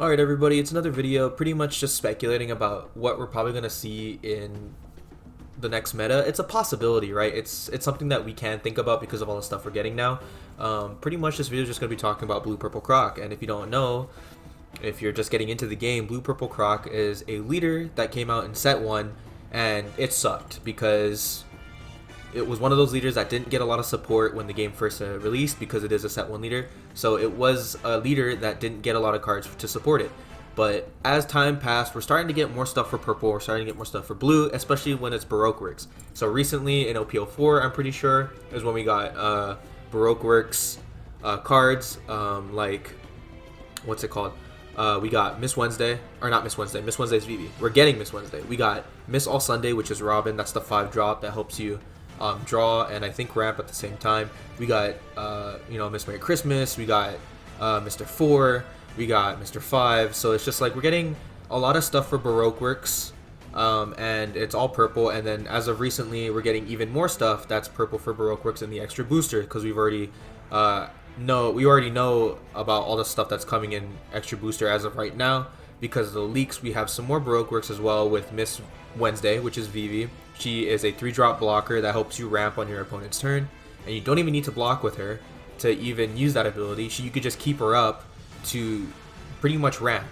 Alright everybody, it's another video pretty much just speculating about what we're probably going to see in the next meta. It's a possibility, right? It's something that we can think about because of all the stuff we're getting now. Pretty much this video is just going to be talking about Blue Purple Croc, and if you don't know, if you're just getting into the game, Blue Purple Croc is a leader that came out in Set 1, and it sucked because it was one of those leaders that didn't get a lot of support when the game first released because it is a Set 1 leader. So it was a leader that didn't get a lot of cards to support it. But as time passed, we're starting to get more stuff for purple, we're starting to get more stuff for blue, especially when it's Baroque Works. So recently in OP04, I'm pretty sure, is when we got Baroque Works cards, like, what's it called? We got Miss Wednesday, or not Miss Wednesday, Miss Wednesday's Vivi. We're getting Miss Wednesday. We got Miss All Sunday, which is Robin, that's the 5-drop that helps you draw and I think ramp at the same time. We got Miss Merry Christmas, we got Mr. 4, we got Mr. 5, so it's just like we're getting a lot of stuff for Baroque Works, and it's all purple. And then as of recently, we're getting even more stuff that's purple for Baroque Works in the extra booster, because we've already know about all the stuff that's coming in extra booster as of right now. Because of the leaks, we have some more Baroque Works as well with Miss Wednesday, which is Vivi. She is a 3-drop blocker that helps you ramp on your opponent's turn, and you don't even need to block with her to even use that ability. You could just keep her up to pretty much ramp.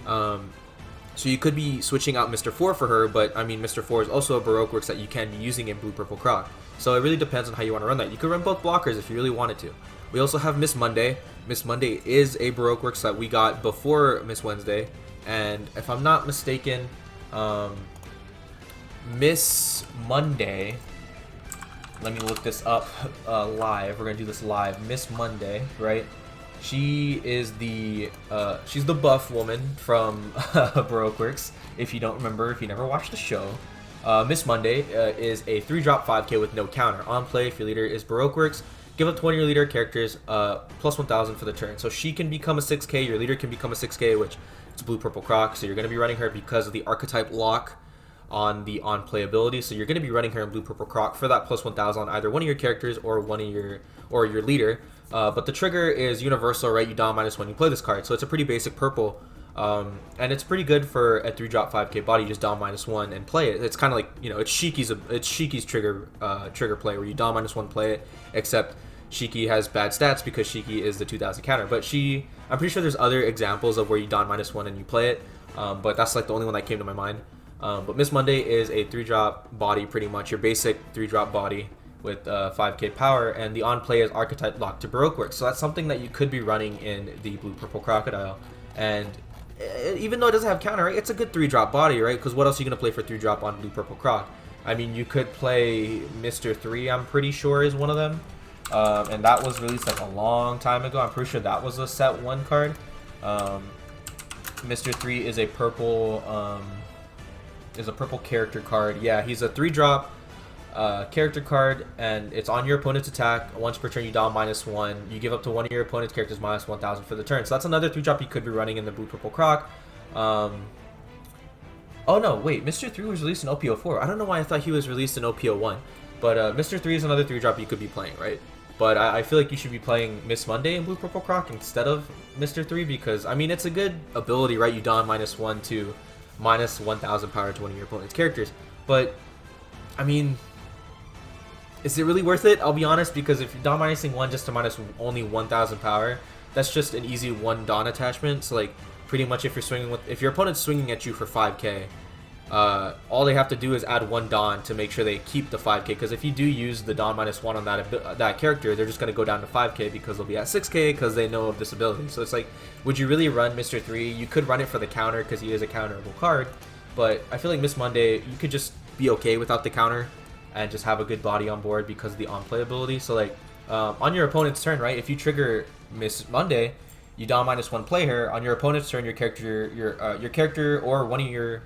So you could be switching out Mr. 4 for her, but I mean Mr. 4 is also a Baroque Works that you can be using in Blue Purple Croc. So it really depends on how you want to run that. You could run both blockers if you really wanted to. We also have Miss Monday. Miss Monday is a Baroque Works that we got before Miss Wednesday, and if I'm not mistaken, Miss Monday, let me look this up live. We're gonna do this live. Miss Monday, right? She is she's the buff woman from Baroque Works. If you don't remember, if you never watched the show, Miss Monday is a 3-drop 5k with no counter. On play, if your leader is Baroque Works, give up to one of your leader characters plus 1,000 for the turn. So she can become a 6k, your leader can become a 6k, which is Blue Purple Croc. So you're going to be running her because of the archetype lock on the on-play ability. So you're going to be running her in Blue Purple Croc for that plus 1,000 on either one of your characters or your leader. But the trigger is universal, right? You dom -1 when you play this card. So it's a pretty basic purple. And it's pretty good for a 3-drop 5k body. You just dom -1 and play it. It's kind of like, it's Shiki's trigger play, where you dom -1 play it, except Shiki has bad stats because Shiki is the 2000 counter. But I'm pretty sure there's other examples of where you dom -1 and you play it, but that's like the only one that came to my mind. But Miss Monday is a 3-drop body, pretty much your basic 3-drop body with 5k power, and the on play is archetype locked to Baroque Works. So that's something that you could be running in the Blue Purple Crocodile. And even though it doesn't have counter, right, it's a good 3-drop body, right? Because what else are you going to play for 3-drop on Blue Purple Croc? I mean, you could play Mr. 3, I'm pretty sure is one of them. And that was released like a long time ago. I'm pretty sure that was a Set 1 card. Mr. 3 is a purple character card. Yeah, he's a 3-drop character card, and it's on your opponent's attack. Once per turn, you dom -1. You give up to one of your opponent's characters minus 1,000 for the turn. So that's another 3-drop you could be running in the Blue Purple Croc. Oh no, wait, Mr. 3 was released in OP04. I don't know why I thought he was released in OP01. But Mr. 3 is another 3-drop you could be playing, right? But I feel like you should be playing Miss Monday in Blue Purple Croc instead of Mr. 3, because, I mean, it's a good ability, right? You dom -1 to minus 1,000 power to one of your opponent's characters. But, I mean, is it really worth it? I'll be honest, because if you're dom -1 just to minus only 1,000 power, that's just an easy 1 Dawn attachment. So, like, pretty much if your opponent's swinging at you for 5k, all they have to do is add 1 Dawn to make sure they keep the 5k, because if you do use the Dawn -1 on that character, they're just going to go down to 5k because they'll be at 6k because they know of this ability. So it's like, would you really run Mr. 3? You could run it for the counter because he is a counterable card, but I feel like Miss Monday, you could just be okay without the counter and just have a good body on board because of the on-play ability. So like, on your opponent's turn, right, if you trigger Miss Monday, you dom -1 play her. On your opponent's turn, your character or one of your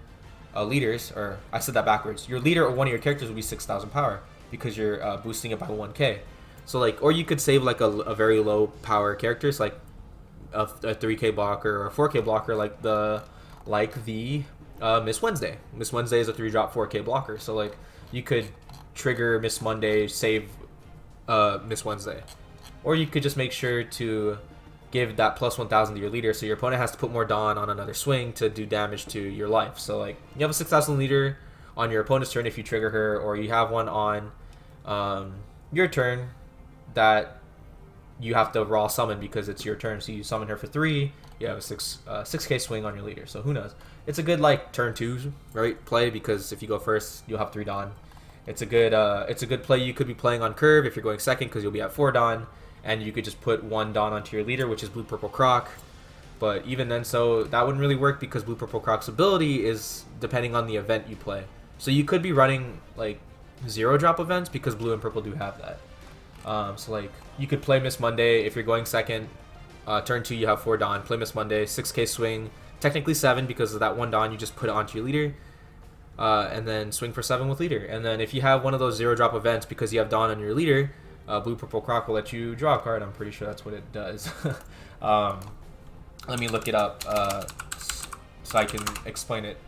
leaders, or I said that backwards, your leader or one of your characters will be 6,000 power because you're boosting it by 1k. So like, or you could save like a very low power characters, like a 3k blocker or a 4k blocker, like the Miss Wednesday. Miss Wednesday is a 3-drop 4k blocker. So like, you could trigger Miss Monday, save Miss Wednesday, or you could just make sure to give that plus 1,000 to your leader, so your opponent has to put more Dawn on another swing to do damage to your life. So like you have a 6,000 leader on your opponent's turn if you trigger her, or you have one on your turn that you have to raw summon because it's your turn. So you summon her for 3, you have a 6k swing on your leader. So who knows? It's a good like turn 2 right play, because if you go first you'll have 3 Dawn. It's a good play you could be playing on curve if you're going second, because you'll be at 4 Dawn, and you could just put 1 Dawn onto your leader, which is Blue Purple Croc. But even then, so that wouldn't really work because Blue Purple Croc's ability is depending on the event you play. So you could be running like 0 drop events, because blue and purple do have that. So like you could play Miss Monday if you're going second. Turn 2 you have 4 Dawn. Play Miss Monday, 6k swing, technically 7 because of that 1 Dawn you just put it onto your leader. And then swing for 7 with leader. And then if you have one of those 0 drop events because you have Dawn on your leader, Blue Purple Croc will let you draw a card. I'm pretty sure that's what it does. Let me look it up so I can explain it.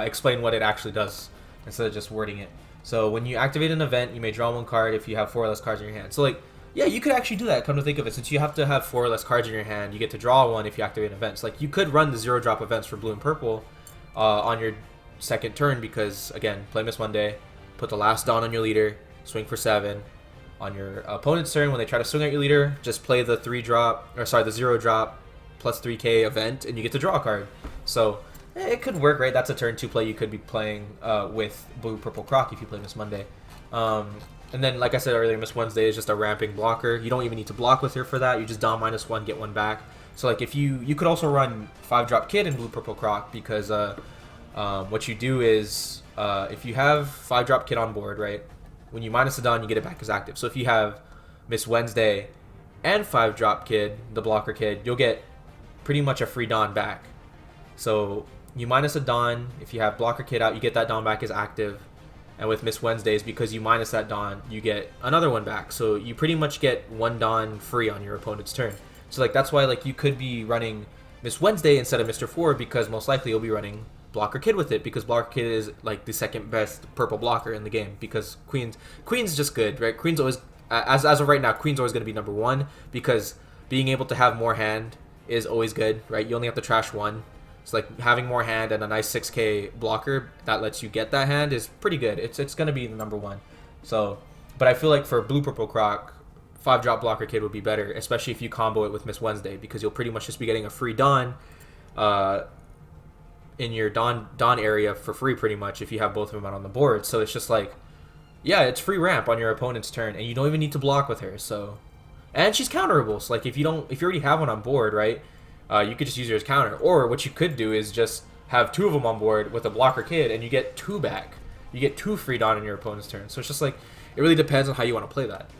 Explain what it actually does instead of just wording it. So when you activate an event, you may draw 1 card if you have 4 or less cards in your hand. So like, yeah, you could actually do that, come to think of it. Since you have to have 4 or less cards in your hand, you get to draw 1 if you activate events. Like you could run the 0 drop events for blue and purple on your second turn, because again, play Miss Monday, put the last Dawn on your leader, swing for 7. On your opponent's turn, when they try to swing at your leader, just play the 0 drop plus 3k event, and you get to draw a card. So it could work, right? That's a turn 2 play you could be playing with Blue Purple Croc if you play Miss Monday. And then, like I said earlier, Miss Wednesday is just a ramping blocker. You don't even need to block with her for that. You just Dawn -1, get 1 back. So like if you could also run 5-drop Kid in Blue Purple Croc, because what you do is if you have 5-drop Kid on board, right? When you minus a Dawn, you get it back as active. So if you have Miss Wednesday and 5-drop Kid, the blocker Kid, you'll get pretty much a free Dawn back. So you minus a Dawn, if you have blocker Kid out, you get that Dawn back as active. And with Miss Wednesdays, because you minus that Dawn, you get another one back. So you pretty much get 1 Dawn free on your opponent's turn. So like that's why like you could be running Miss Wednesday instead of Mr. 4, because most likely you'll be running blocker Kid with it, because blocker Kid is like the second best purple blocker in the game, because Queen's just good, right? Queen's always, as of right now, Queen's always going to be number 1, because being able to have more hand is always good, right? You only have to trash 1. So like having more hand and a nice 6k blocker that lets you get that hand is pretty good. It's going to be the number 1. So, but I feel like for Blue Purple Croc, 5-drop blocker Kid would be better, especially if you combo it with Miss Wednesday, because you'll pretty much just be getting a free Dawn in your Dawn area for free pretty much if you have both of them out on the board. So it's just like, yeah, it's free ramp on your opponent's turn, and you don't even need to block with her. So, and she's counterable. So like if you already have one on board, right? You could just use her as counter. Or what you could do is just have 2 of them on board with a blocker Kid, and you get 2 back. You get 2 free Dawn in your opponent's turn. So it's just like, it really depends on how you want to play that.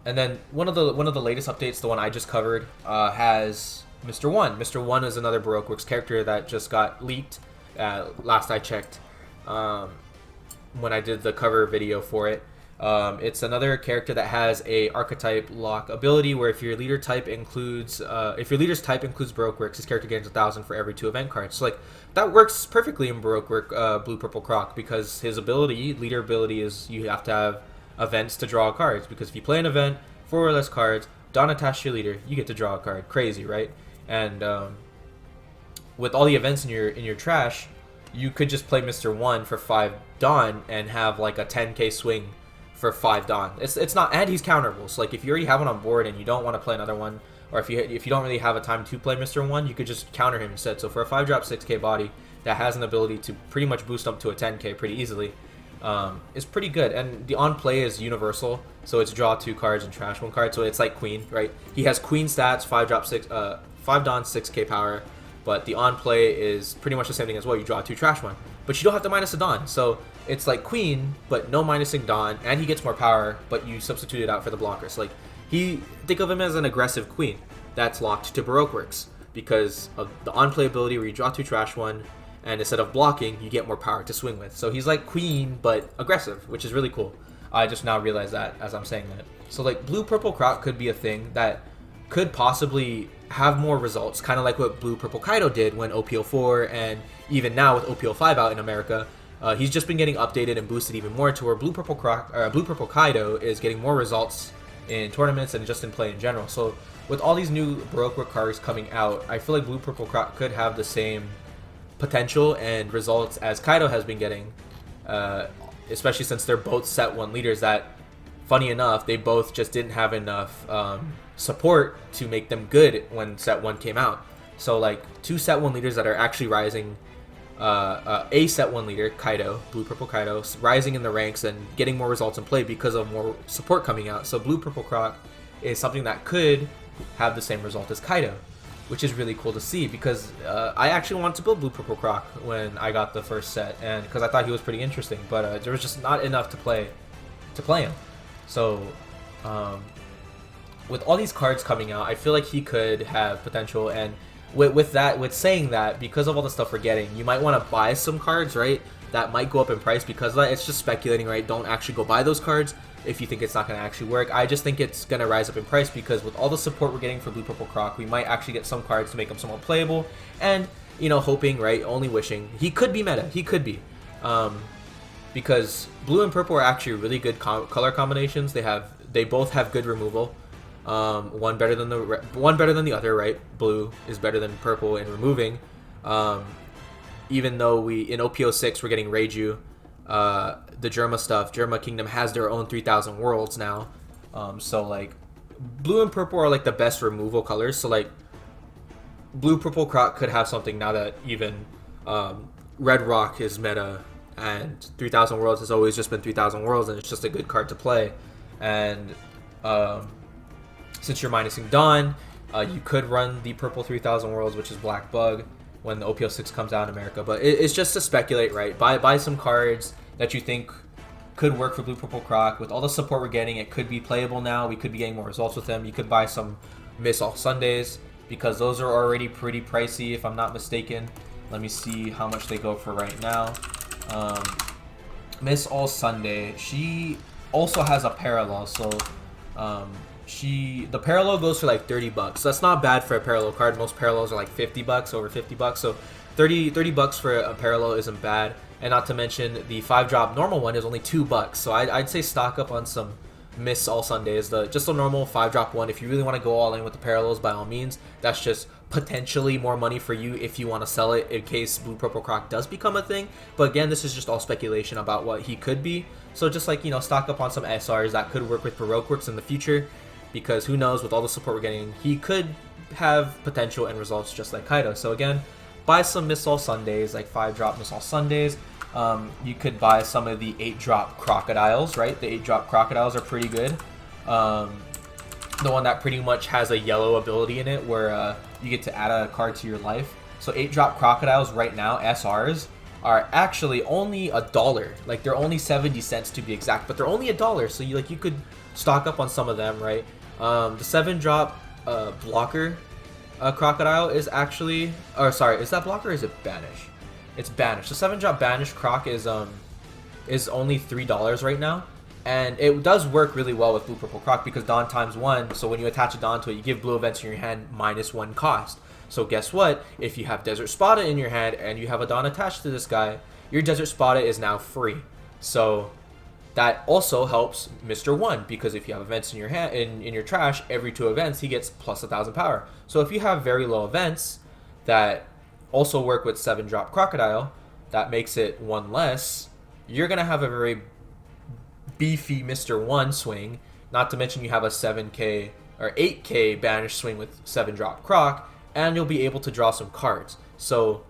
And then one of the latest updates, the one I just covered, has Mr. 1. Mr. 1 is another Baroque Works character that just got leaked last I checked when I did the cover video for it. It's another character that has a archetype lock ability where if your leader type includes if your leader's type includes Baroque Works, this character gains 1,000 for every 2 event cards. So like that works perfectly in Baroque Work Blue Purple Croc, because his leader ability is you have to have events to draw cards, because if you play an event, 4 or less cards, Dawn attached to your leader, you get to draw a card. Crazy, right? And with all the events in your trash, you could just play Mr. 1 for 5 Dawn and have like a 10k swing for 5 Dawn. It's not, and he's counterable. So like if you already have one on board and you don't want to play another one, or if you don't really have a time to play Mr. 1, you could just counter him instead. So for a 5-drop 6k body that has an ability to pretty much boost up to a 10k pretty easily, is pretty good. And the on play is universal, so it's draw 2 cards and trash 1 card. So it's like Queen, right? He has Queen stats, 5 Dawn, 6k power, but the on play is pretty much the same thing as well. You draw 2, trash 1, but you don't have to minus a Dawn. So it's like Queen, but no minusing Dawn, and he gets more power, but you substitute it out for the blocker. So like think of him as an aggressive Queen that's locked to Baroque Works because of the on play ability where you draw 2, trash 1, and instead of blocking, you get more power to swing with. So he's like Queen, but aggressive, which is really cool. I just now realized that as I'm saying that. So like Blue Purple Croc could be a thing that could possibly have more results, kind of like what Blue Purple Kaido did when OP04, and even now with OP05 out in America. He's just been getting updated and boosted even more to where Blue Purple Kaido is getting more results in tournaments and just in play in general. So with all these new Baroque Rook cards coming out, I feel like Blue Purple Croc could have the same potential and results as Kaido has been getting, especially since they're both Set 1 leaders that, funny enough, they both just didn't have enough support to make them good when Set 1 came out. So like two Set 1 leaders that are actually rising, a Set 1 leader, Kaido, Blue Purple Kaido, rising in the ranks and getting more results in play because of more support coming out. So Blue Purple Croc is something that could have the same result as Kaido, which is really cool to see, because I actually wanted to build Blue Purple Croc when I got the first set, and because I thought he was pretty interesting, but there was just not enough to play him. So with all these cards coming out, I feel like he could have potential. And with saying that, because of all the stuff we're getting, you might want to buy some cards, right, that might go up in price because of that. It's just speculating, right? Don't actually go buy those cards if you think it's not going to actually work. I just think it's going to rise up in price because with all the support we're getting for Blue Purple Croc, we might actually get some cards to make him somewhat playable. And, you know, hoping, right, only wishing, he could be meta. He could be. Because blue and purple are actually really good color combinations. They both have good removal. One better than the other, right? Blue is better than purple in removing. Even though in OP06 we're getting Reiju, the Germa stuff. Germa Kingdom has their own 3,000 worlds now. So like blue and purple are like the best removal colors. So like Blue Purple Croc could have something now that even Red Rock is meta, and 3,000 worlds has always just been 3,000 worlds, and it's just a good card to play. And since you're minusing Dawn, you could run the purple 3,000 worlds, which is Black Bug, when the OP06 comes out in America. But it's just to speculate, right? Buy some cards that you think could work for Blue Purple Croc. With all the support we're getting, it could be playable now. We could be getting more results with them. You could buy some Miss All Sundays, because those are already pretty pricey, if I'm not mistaken. Let me see how much they go for right now. Miss All Sunday, she also has a parallel, so the parallel goes for like 30 bucks. So that's not bad for a parallel card. Most parallels are like 50 bucks, over 50 bucks. So 30 bucks for a parallel isn't bad. And not to mention the 5-drop normal one is only 2 bucks. So I'd say stock up on some Miss All Sundays. Just a normal 5-drop one. If you really want to go all in with the parallels, by all means. That's just potentially more money for you if you want to sell it in case Blue Purple Croc does become a thing. But again, this is just all speculation about what he could be. So just like, you know, stock up on some SRs that could work with Baroque Works in the future, because who knows, with all the support we're getting, he could have potential and results just like Kaido. So again, buy some Miss All Sundays, like 5-drop Miss All Sundays. You could buy some of the 8-drop crocodiles, right? The 8-drop crocodiles are pretty good. The one that pretty much has a yellow ability in it where you get to add a card to your life. So 8-drop crocodiles right now, SRs, are actually only $1. Like, they're only 70 cents to be exact, but they're only $1. So you could stock up on some of them, right? The 7-drop blocker crocodile is actually, or sorry, is that blocker or is it banish? It's banish. The 7-drop banish croc is only $3 right now, and it does work really well with Blue Purple Croc because Dawn ×1. So when you attach a Dawn to it, you give blue events in your hand -1 cost. So guess what? If you have Desert Spada in your hand and you have a Dawn attached to this guy, your Desert Spada is now free. So that also helps Mr. 1, because if you have events in your hand in your trash, every 2 events he gets plus 1,000 power. So if you have very low events that also work with 7-drop crocodile, that makes it 1 less, you're gonna have a very beefy Mr. 1 swing. Not to mention you have a 7k or 8k banish swing with 7-drop croc, and you'll be able to draw some cards. So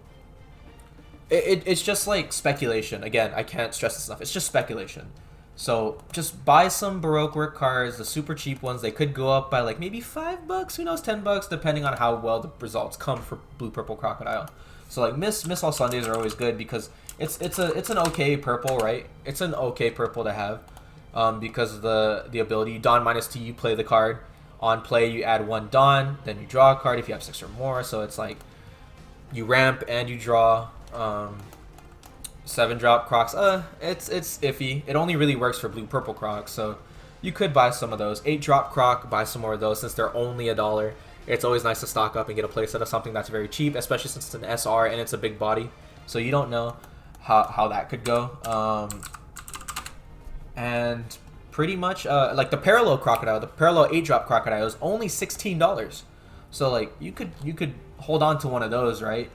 it's just like speculation. Again, I can't stress this enough. It's just speculation. So just buy some Baroque Work cards, the super cheap ones. They could go up by like maybe $5, who knows, $10, depending on how well the results come for Blue Purple Crocodile. So like Miss All Sundays are always good because it's an okay purple, right? It's an okay purple to have, because of the ability Dawn -2, you play the card. On play, you add 1 Dawn, then you draw a card if you have 6 or more. So it's like you ramp and you draw. 7-drop crocs, it's iffy. It only really works for Blue Purple Croc, so you could buy some of those. 8-drop croc, buy some more of those since they're only $1. It's always nice to stock up and get a playset of something that's very cheap, especially since it's an SR and it's a big body. So you don't know how that could go. And pretty much like the parallel crocodile, the parallel 8-drop crocodile is only $16. So like you could hold on to one of those, right?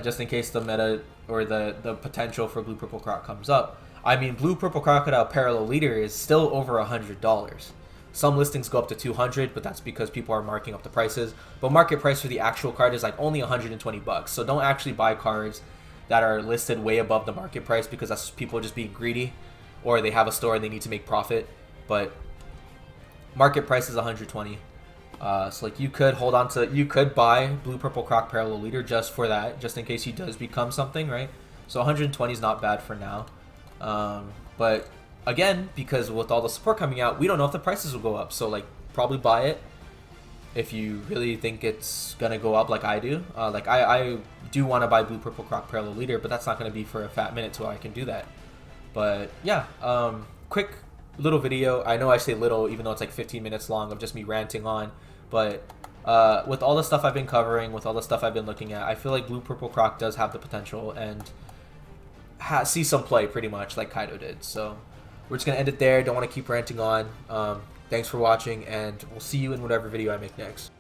Just in case the meta or the potential for Blue Purple Croc comes up. I mean, Blue Purple Crocodile Parallel Leader is still over $100. Some listings go up to 200, but that's because people are marking up the prices. But market price for the actual card is like only 120 bucks. So don't actually buy cards that are listed way above the market price, because that's people just being greedy, or they have a store and they need to make profit. But market price is 120. So like you could hold on to, you could buy Blue Purple Croc Parallel Leader just for that, just in case he does become something, right? So 120 is not bad for now. But again, because with all the support coming out, we don't know if the prices will go up. So like probably buy it if you really think it's gonna go up, like I do. Like I do want to buy Blue Purple Croc Parallel Leader, but that's not gonna be for a fat minute so I can do that. But yeah, quick little video. I know I say little even though it's like 15 minutes long of just me ranting on, but with all the stuff I've been covering, with all the stuff I've been looking at, I feel like Blue Purple Croc does have the potential and see some play pretty much like Kaido did. So we're just gonna end it there. Don't want to keep ranting on. Thanks for watching, and we'll see you in whatever video I make next.